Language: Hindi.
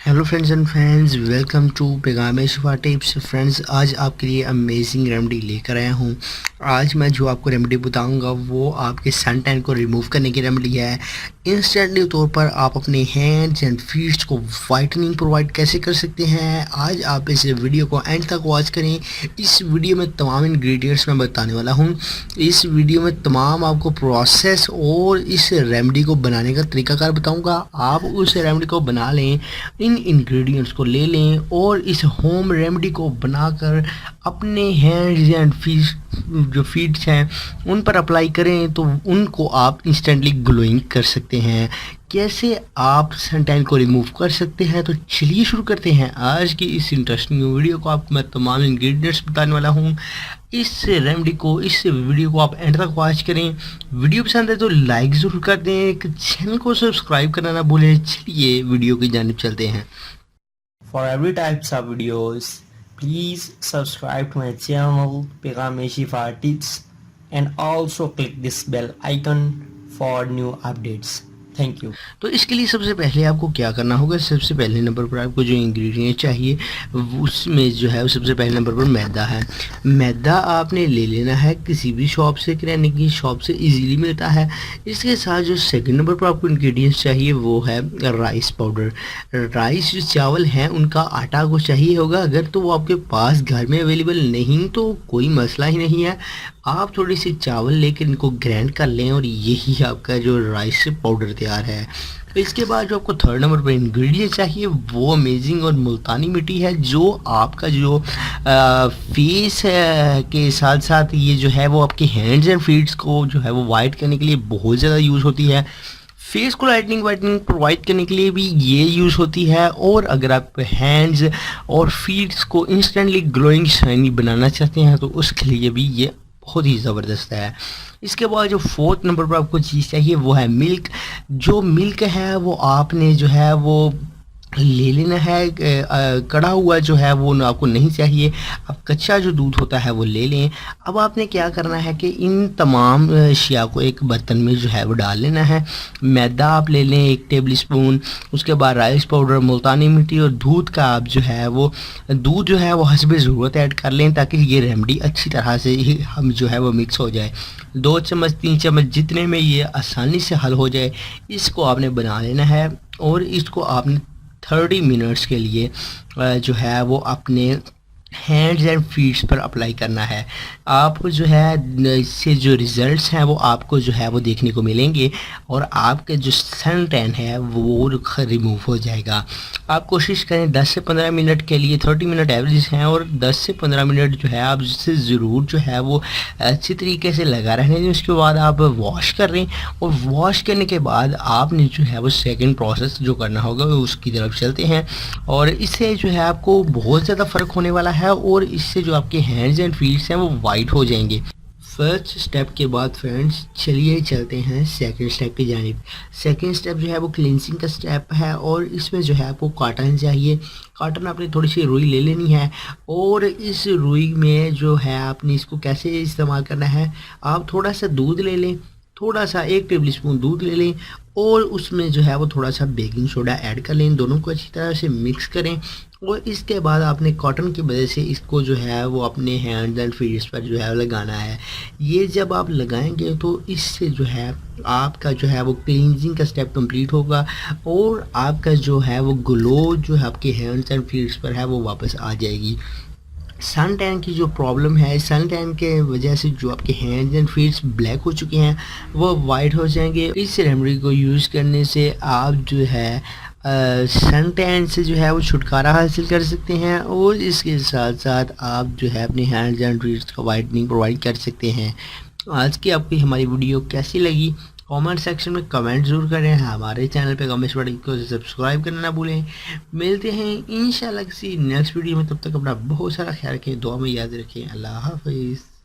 Hello friends and fans, welcome to Paigham Shifa tips. Friends, आज आपके लिए अमेजिंग रेमेडी लेकर आया हूँ। आज मैं जो आपको रेमेडी बताऊँगा वो आपके सन टैन को रिमूव करने की रेमेडी है। इंस्टेंटली तौर पर आप अपने हैंड्स एंड फीट्स को वाइटनिंग प्रोवाइड कैसे कर सकते हैं, आज आप इस वीडियो को एंड तक वॉच करें। इस वीडियो में तमाम इंग्रेडिएंट्स मैं बताने वाला हूँ। इस वीडियो में तमाम आपको प्रोसेस और इस रेमेडी को बनाने का तरीकाकार बताऊँगा। आप उस रेमेडी को बना लें, इन इंग्रेडिएंट्स को ले लें और इस होम रेमेडी को बनाकर अपने हैंड्स एंड फीट्स हैं उन पर अप्लाई करें तो उनको आप इंस्टेंटली ग्लोइंग कर सकते हैं। कैसे आप सन टैन को रिमूव कर सकते हैं, तो चलिए शुरू करते हैं आज की इस इंटरेस्टिंग वीडियो को। आपको मैं तमाम इंग्रेडिएंट्स बताने वाला हूँ। इस रेमेडी को, इस वीडियो को आप एंड तक वॉच करें। वीडियो पसंद है तो लाइक ज़रूर कर दें, चैनल को सब्सक्राइब करना ना भूलें। चलिए वीडियो की जानिब चलते हैं। For every types of videos, please subscribe to my channel Pegam Shifa Tips and also click this bell icon for new updates. Thank you. तो इसके लिए सबसे पहले आपको क्या करना होगा, सबसे पहले नंबर पर आपको जो इंग्रेडिएंट चाहिए उसमें जो है सबसे पहले नंबर पर मैदा है। मैदा आपने ले लेना है किसी भी शॉप से, किराने की शॉप से इजीली मिलता है। इसके साथ जो सेकंड नंबर पर आपको इंग्रेडिएंट्स चाहिए वो है राइस पाउडर। राइस जो चावल हैं उनका आटा को चाहिए होगा। अगर तो वो आपके पास घर में अवेलेबल नहीं तो कोई मसला ही नहीं है, आप थोड़ी सी चावल लेकर इनको ग्राइंड कर लें और यही आपका जो राइस पाउडर तैयार है। इसके बाद जो आपको थर्ड नंबर पर इंग्रेडिएंट चाहिए वो अमेजिंग और मुल्तानी मिट्टी है, जो आपका जो फेस है के साथ साथ ये जो है वो आपके हैंड्स एंड फीट्स को जो है वो वाइट करने के लिए बहुत ज़्यादा यूज़ होती है। फेस को लाइटनिंग वाइटनिंग प्रोवाइड करने के लिए भी ये यूज़ होती है। और अगर आप हैंड्स और फीट्स को इंस्टेंटली ग्लोइंग शाइनी बनाना चाहते हैं तो उसके लिए भी ये बहुत ही ज़बरदस्त है। इसके बाद जो फोर्थ नंबर पर आपको चीज़ चाहिए वो है मिल्क। जो मिल्क है वो आपने जो है वो ले लेना है। कड़ा हुआ जो है वो आपको नहीं चाहिए, अब कच्चा जो दूध होता है वो ले लें। अब आपने क्या करना है कि इन तमाम अशिया को एक बर्तन में जो है वो डाल लेना है। मैदा आप ले लें 1 टेबल स्पून, उसके बाद राइस पाउडर, मुल्तानी मिट्टी और दूध का आप जो है वो दूध जो है वो हस्बे ज़रूरत ऐड कर लें ताकि ये रेमेडी अच्छी तरह से ही हम जो है वो मिक्स हो जाए। 2 चम्मच 3 चम्मच जितने में ये आसानी से हल हो जाए इसको आपने बना लेना है। और इसको आपने 30 मिनट्स के लिए जो है वो अपने हैंड्स एंड फीट्स पर अप्लाई करना है। आपको जो है इससे जो रिज़ल्ट्स हैं वो आपको जो है वो देखने को मिलेंगे और आपके जो सन टैन है वो रिमूव हो जाएगा। आप कोशिश करें 10 से 15 मिनट के लिए, 30 मिनट एवरेज हैं और 10 से 15 मिनट जो है आप इससे ज़रूर जो है वो अच्छी तरीके से लगा रहने दें। उसके बाद आप वॉश कर लें और वॉश करने के बाद आपने जो है वो सेकेंड प्रोसेस जो करना होगा उसकी तरफ चलते हैं। और इससे जो है आपको बहुत ज़्यादा फ़र्क होने वाला है और इससे जो आपके हैंड्स एंड फीट्स हैं वो वाइट हो जाएंगे। फर्स्ट स्टेप के बाद फ्रेंड्स चलिए चलते हैं सेकंड स्टेप की जानिब। सेकंड स्टेप जो है वो क्लींजिंग का स्टेप है और इसमें जो है आपको कॉटन चाहिए। कॉटन आपने थोड़ी सी रुई ले लेनी है और इस रुई में जो है आपने इसको कैसे इस्तेमाल करना है, आप थोड़ा सा दूध ले लें, थोड़ा सा 1 टेबल स्पून दूध ले लें और उसमें जो है वो थोड़ा सा बेकिंग सोडा ऐड कर लें। दोनों को अच्छी तरह से मिक्स करें और इसके बाद आपने कॉटन की वजह से इसको जो है वो अपने हैंड्स एंड फीट्स पर जो है लगाना है। ये जब आप लगाएंगे तो इससे जो है आपका जो है वो क्लींजिंग का स्टेप कंप्लीट होगा और आपका जो है वो ग्लो जो है आपके हैंड्स एंड फीट्स पर है वो वापस आ जाएगी। सन टैन की जो प्रॉब्लम है, सन टैन के वजह से जो आपके हैंड्स एंड फीट्स ब्लैक हो चुके हैं वो वाइट हो जाएंगे। इस रेमेडी को यूज़ करने से आप जो है सन टैन से जो है वो छुटकारा हासिल कर सकते हैं और इसके साथ साथ आप जो है अपने हैंड्स एंड फीट्स को वाइटनिंग प्रोवाइड कर सकते हैं। आज की आपकी हमारी वीडियो कैसी लगी कमेंट सेक्शन में कमेंट ज़रूर करें। हमारे चैनल पे कमेंट को सब्सक्राइब करना ना भूलें। मिलते हैं इंशाल्लाह किसी नेक्स्ट वीडियो में, तब तक अपना बहुत सारा ख्याल रखें, दुआ में याद रखें। अल्लाह हाफ़िज़।